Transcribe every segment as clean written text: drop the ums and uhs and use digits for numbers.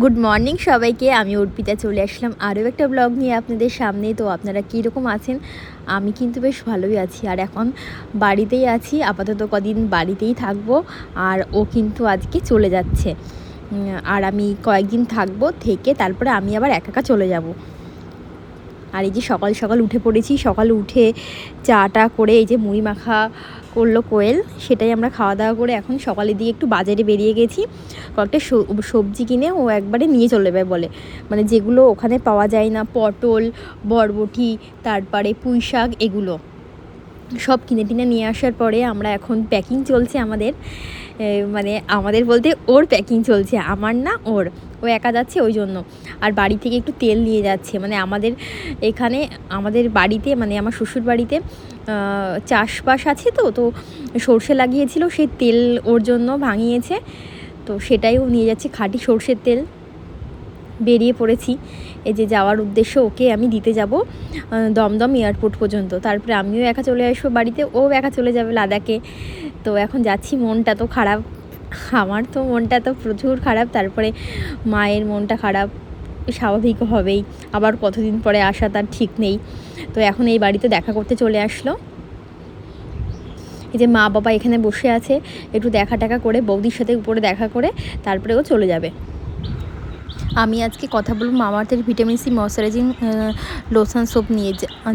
Good morning সবাইকে। আমি অর্পিতা চলে আসলাম আরও একটা ব্লগ নিয়ে আপনাদের সামনে। তো আপনারা কীরকম আছেন? আমি কিন্তু বেশ ভালোই আছি, আর এখন বাড়িতেই আছি। আপাতত কদিন বাড়িতেই থাকবো, আর ও কিন্তু আজকে চলে যাচ্ছে। আর আমি কয়েকদিন থাকবো, থেকে তারপরে আমি আবার একা একা চলে যাব। আর এই যে সকাল সকাল উঠে পড়েছি। সকালে উঠে চাটা করে এই যে মুড়ি মাখা করলো কোয়েল, সেটাই আমরা খাওয়া দাওয়া করে এখন সকালের দিকে একটু বাজারে বেরিয়ে গেছি। কয়েকটা সবজি কিনে ও একবারে নিয়ে চলে যাবে বলে, মানে যেগুলো ওখানে পাওয়া যায় না, পটল, বরবটি, তারপরে পুঁই শাক, এগুলো সব কিনে টিনে নিয়ে আসার পরে আমরা এখন প্যাকিং চলছে আমাদের, মানে আমাদের বলতে ওর প্যাকিং চলছে, আমার না ওর। ও একা যাচ্ছে ওই জন্য। আর বাড়ি থেকে একটু তেল নিয়ে যাচ্ছে, মানে আমাদের এখানে আমাদের বাড়িতে, মানে আমার শ্বশুর বাড়িতে চাষবাস আছে, তো সর্ষে লাগিয়েছিল, সেই তেল ওর জন্য ভাঙিয়েছে, তো সেটাই ও নিয়ে যাচ্ছে, খাঁটি সর্ষের তেল। বেরিয়ে পড়েছি, এই যে যাওয়ার উদ্দেশ্য। ওকে আমি দিতে যাব দমদম এয়ারপোর্ট পর্যন্ত, তারপরে আমিও একা চলে আসবো বাড়িতে, ও একা চলে যাবে লাদাখে। তো এখন যাচ্ছি, মনটা তো খারাপ, আমার তো মনটা তো প্রচুর খারাপ, তারপরে মায়ের মনটা খারাপ স্বাভাবিক হবেই, আবার কতদিন পরে আসা তার ঠিক নেই। তো এখন এই বাড়িতে দেখা করতে চলে আসলো। এই যে মা বাবা এখানে বসে আছে, একটু দেখা টাকা করে বৌদির সাথে উপরে দেখা করে তারপরে ও চলে যাবে। আমি আজকে কথা বলবো মামাআর্থের vitamin C moisturising lotion soap নিয়ে,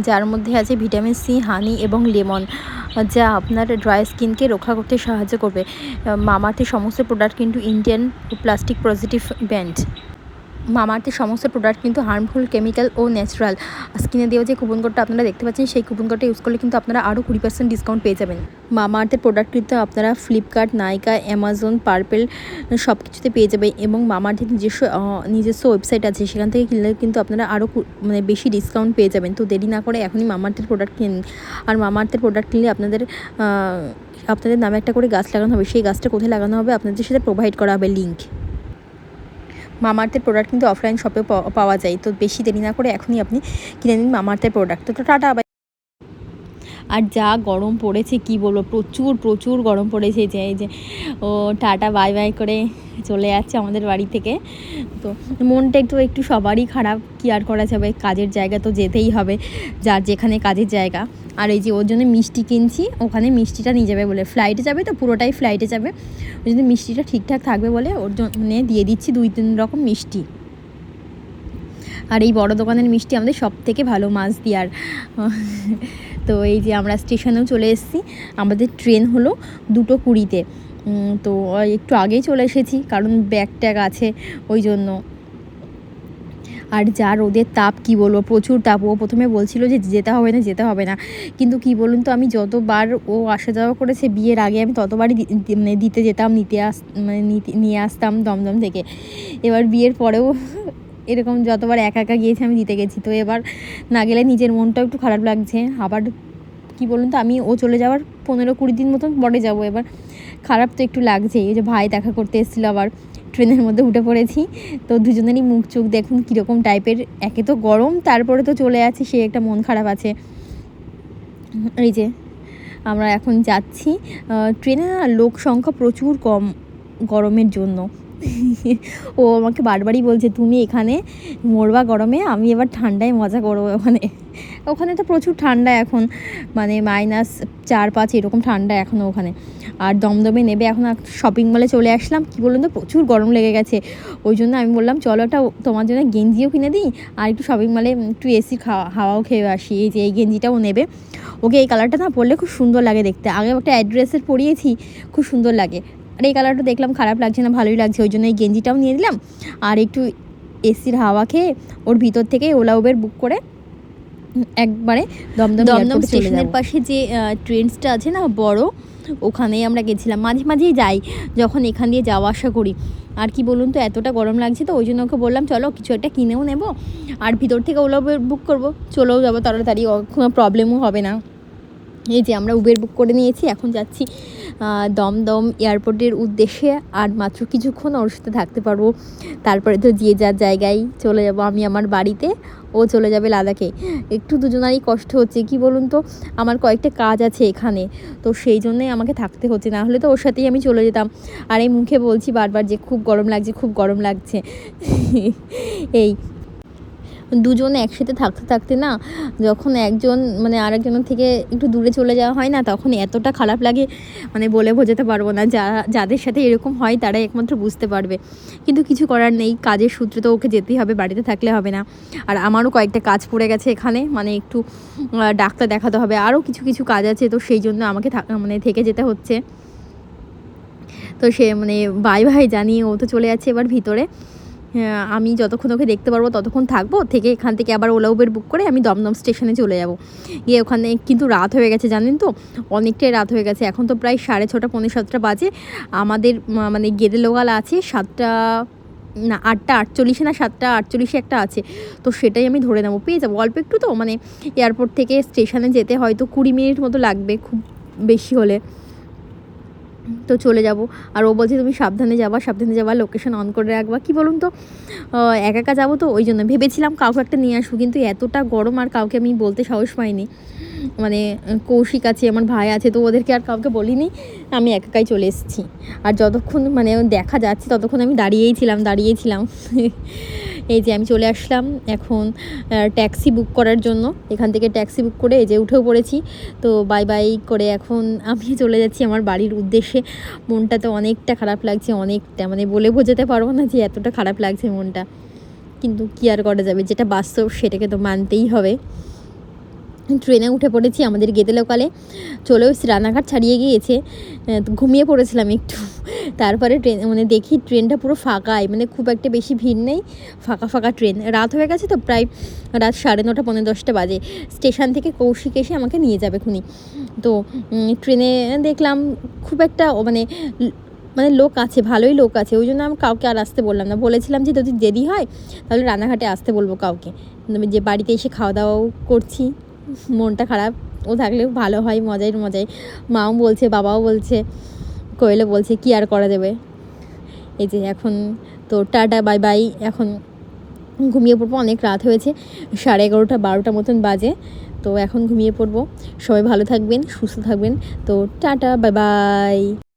যার মধ্যে আছে ভিটামিন সি, হানি এবং লেমন, যা আপনার ড্রাই স্কিনকে রক্ষা করতে সাহায্য করবে। মামাআর্থের সমস্ত প্রোডাক্ট কিন্তু ইন্ডিয়ান প্লাস্টিক পজিটিভ ব্র্যান্ড। মামাআর্থের সমস্ত প্রোডাক্ট কিন্তু হার্মফুল কেমিক্যাল ও ন্যাচারাল। স্ক্রিনে দেওয়া যে কুপন কোডটা আপনারা দেখতে পাচ্ছেন, সেই কুপন কোডটা ইউজ করলে কিন্তু আপনারা আরও 20% ডিসকাউন্ট পেয়ে যাবেন। মামাআর্থের প্রোডাক্ট কিন্তু আপনারা ফ্লিপকার্ট, নাইকা, অ্যামাজন, পার্পেল সব কিছুতে পেয়ে যাবেন, এবং মামাআর্থের নিজস্ব ওয়েবসাইট আছে, সেখান থেকে কিনলে কিন্তু আপনারা আরও মানে বেশি ডিসকাউন্ট পেয়ে যাবেন। তো দেরি না করে এখনই মামাআর্থের প্রোডাক্ট কিনুন। আর মামাআর্থের প্রোডাক্ট কিনলে আপনাদের নামে একটা করে গাছ লাগানো হবে, সেই গাছটা কোথায় লাগানো হবে আপনাদের সাথে প্রোভাইড করা হবে লিঙ্ক। মামাআর্থের প্রোডাক্ট কিন্তু অফলাইন শপে পাওয়া যায়, তো বেশি দেরি না করে এখনই আপনি কিনে নিন মামাআর্থের প্রোডাক্ট। তো টাটা। আর যা গরম পড়েছে কি বলবো, প্রচুর প্রচুর গরম পড়েছে। যে এই যে ও টাটা বাই বাই করে চলে যাচ্ছে আমাদের বাড়ি থেকে। তো মনটা একটু সবারই খারাপ, কি আর করা যাবে, কাজের জায়গা তো যেতেই হবে, যার যেখানে কাজের জায়গা। আর এই যে ওর জন্য মিষ্টি কিনছি, ওখানে মিষ্টিটা নিয়ে যাবে বলে, ফ্লাইটে যাবে তো, পুরোটাই ফ্লাইটে যাবে, ওই জন্য মিষ্টিটা ঠিকঠাক থাকবে বলে ওর জন্য দিয়ে দিচ্ছি 2-3 রকম মিষ্টি। আর এই বড় দোকানের মিষ্টি আমাদের সব থেকে ভালো, মাছ দিয়ার। তো এই যে আমরা স্টেশনেও চলে এসেছি, আমাদের ট্রেন হলো 2:20-তে। তো একটু আগেই চলে এসেছি, কারণ ব্যাগ ট্যাগ আছে ওই জন্য। আর যা রোদের তাপ কি বলবো, প্রচুর তাপ। ও প্রথমে বলছিল যে যেতে হবে না, কিন্তু কি বলুন তো, আমি যতবার ও আসা যাওয়া করেছে বিয়ের আগে, আমি ততবারই মানে দিতে যেতাম, নিয়ে আসতাম দমদম থেকে। এবার বিয়ের পরেও এরকম যতবার একা একা গিয়েছি আমি দিতে গেছি, তো এবার না গেলে নিজের মনটাও একটু খারাপ লাগছে। আবার কি বলুন তো, আমি ও চলে যাওয়ার 15-20 দিন মতন পরে যাব, এবার খারাপ তো একটু লাগছেই। এই যে ভাই দেখা করতে এসেছিলো, আবার ট্রেনের মধ্যে উঠে পড়েছি, তো দুজনেরই মুখ চোখ দেখুন কীরকম টাইপের, একে তো গরম, তারপরে তো চলে আছে, সে একটা মন খারাপ আছে। এই যে আমরা এখন যাচ্ছি, ট্রেনে না লোক সংখ্যা প্রচুর কম গরমের জন্য। ও আমাকে বারবারই বলছে, তুমি এখানে মরবা গরমে, আমি এবার ঠান্ডায় মজা করবো। ওখানে তো প্রচুর ঠান্ডা এখন, মানে -4-5 এরকম ঠান্ডা এখনও ওখানে। আর দমদমে নেবে এখন শপিং মলে চলে আসলাম, কী বলুন তো, প্রচুর গরম লেগে গেছে, ওই জন্য আমি বললাম চলো একটা তোমার জন্য গেঞ্জিও কিনে দিই, আর একটু শপিং মলে একটু এসির হাওয়াও খেয়ে আসি। এই যে এই গেঞ্জিটাও নেবে, ওকে এই কালারটা না পরলে খুব সুন্দর লাগে দেখতে, আগে একটা অ্যাড্রেসের পরিয়েছি, খুব সুন্দর লাগে। আর এই কালারটা দেখলাম খারাপ লাগছে না, ভালোই লাগছে, ওই জন্য এই গেঞ্জিটাও নিয়ে দিলাম। আর একটু এসির হাওয়া খেয়ে ওর ভিতর থেকে ওলা উবের বুক করে একবারে দমদম স্টেশনের পাশে যে ট্রেনসটা আছে না বড়, ওখানেই আমরা গেছিলাম। মাঝে মাঝেই যাই যখন এখান দিয়ে যাওয়া আসা করি। আর কি বলুন তো, এতটা গরম লাগছে, তো ওই জন্য ওকে বললাম চলো কিছু একটা কিনেও নেবো, আর ভিতর থেকে ওলা উবের বুক করবো, চলেও যাবো তাড়াতাড়ি, কোনো প্রবলেমও হবে না। এই যে আমরা উবের বুক করে নিয়েছি, এখন যাচ্ছি দমদম এয়ারপোর্টের উদ্দেশ্যে। আর মাত্র কিছুক্ষণ ওর সাথে থাকতে পারবো, তারপরে তো যে যার জায়গায় চলে যাব। আমি আমার বাড়িতে, ও চলে যাবে লাদাখে। একটু দুজনারই কষ্ট হচ্ছে, কি বলুন তো, আমার কয়েকটা কাজ আছে এখানে, তো সেই জন্যই আমাকে থাকতে হচ্ছে, না হলে তো ওর সাথেই আমি চলে যেতাম। আর এই মুখে বলছি বারবার যে খুব গরম লাগছে, খুব গরম লাগছে। এই দুজন একসাথে থাকতে থাকতে না, যখন একজন মানে আরেকজনের থেকে একটু দূরে চলে যাওয়া হয় না, তখন এতটা খারাপ লাগে, মানে বলে বোঝাতে পারবো না। যাদের সাথে এরকম হয় তারাই একমাত্র বুঝতে পারবে। কিন্তু কিছু করার নেই, কাজের সূত্রে তো ওকে যেতেই হবে, বাড়িতে থাকলে হবে না। আর আমারও কয়েকটা কাজ পড়ে গেছে এখানে, মানে একটু ডাক্তার দেখাতে হবে, আরও কিছু কিছু কাজ আছে, তো সেই জন্য আমাকে মানে থেকে যেতে হচ্ছে। তো সে মানে বাই বাই জানিয়ে ও তো চলে যাচ্ছে এবার ভিতরে। আমি যতক্ষণ ওকে দেখতে পারবো ততক্ষণ থাকবো, থেকে এখান থেকে আবার ওলা উবের বুক করে আমি দমদম স্টেশনে চলে যাব। গিয়ে ওখানে কিন্তু রাত হয়ে গেছে, জানেন তো, অনেকটাই রাত হয়ে গেছে। এখন তো প্রায় 6:30 পৌনে 7টা বাজে। আমাদের মানে গেদে লোকাল আছে 7টা না 8:48 না 7:48 একটা আছে, তো সেটাই আমি ধরে নেবো, পেয়ে যাবো। অল্প একটু তো, মানে এয়ারপোর্ট থেকে স্টেশনে যেতে হয়তো 20 মিনিট মতো লাগবে খুব বেশি হলে, তো চলে যাব। আর ও বলছে তুমি সাবধানে যাবা, লোকেশন অন করে রাখবা। কি বলুন তো, একা একা যাবো তো, ওই জন্য ভেবেছিলাম কাউকে একটা নিয়ে আসবো, কিন্তু এতটা গরম আর কাউকে আমি বলতে সাহস পাইনি। মানে কৌশিক আছে, আমার ভাই আছে, তো ওদেরকে আর কাউকে বলিনি, আমি একাই চলে এসেছি। আর যতক্ষণ মানে দেখা যাচ্ছে ততক্ষণ আমি দাঁড়িয়েই ছিলাম। এই যে আমি চলে আসলাম এখন ট্যাক্সি বুক করার জন্য। এখান থেকে ট্যাক্সি বুক করে এই যে উঠেও পড়েছি। তো বাই বাই করে এখন আমি চলে যাচ্ছি আমার বাড়ির উদ্দেশ্যে। মনটা তো অনেকটা খারাপ লাগছে, অনেকটা, মানে বলে বোঝাতে পারবো না যে এতটা খারাপ লাগছে মনটা। কিন্তু কী আর করা যাবে, যেটা বাস্তব সেটাকে তো মানতেই হবে। ট্রেনে উঠে পড়েছি আমাদের গেদে লোকালে, চলেও রানাঘাট ছাড়িয়ে গিয়েছে। ঘুমিয়ে পড়েছিলাম একটু, তারপরে মানে দেখি ট্রেনটা পুরো ফাঁকাই, মানে খুব একটা বেশি ভিড় নেই, ফাঁকা ট্রেন। রাত হয়ে গেছে তো, প্রায় রাত 9:30 পৌনে 10টা বাজে। স্টেশন থেকে কৌশিক এসে আমাকে নিয়ে যাবে খুনি। তো ট্রেনে দেখলাম খুব একটা মানে মানে লোক আছে, ভালোই লোক আছে, ওই জন্য আমি কাউকে আর আসতে বললাম না। বলেছিলাম যে যদি দেরি হয় তাহলে রানাঘাটে আসতে বলবো কাউকে, যে বাড়িতে এসে খাওয়া দাওয়াও করছি। মনটা খারাপ, ও থাকলেও ভালো হয়, মজাই। মাও বলছে, বাবাও বলছে, কোয়েলও বলছে, কি আর করা যাবে। এই যে এখন তো টাটা বাই বাই, এখন ঘুমিয়ে পড়বো, অনেক রাত হয়েছে, 11:30 12টা মতন বাজে। তো এখন ঘুমিয়ে পড়বো। সবাই ভালো থাকবেন, সুস্থ থাকবেন। তো টাটা বাই বাই।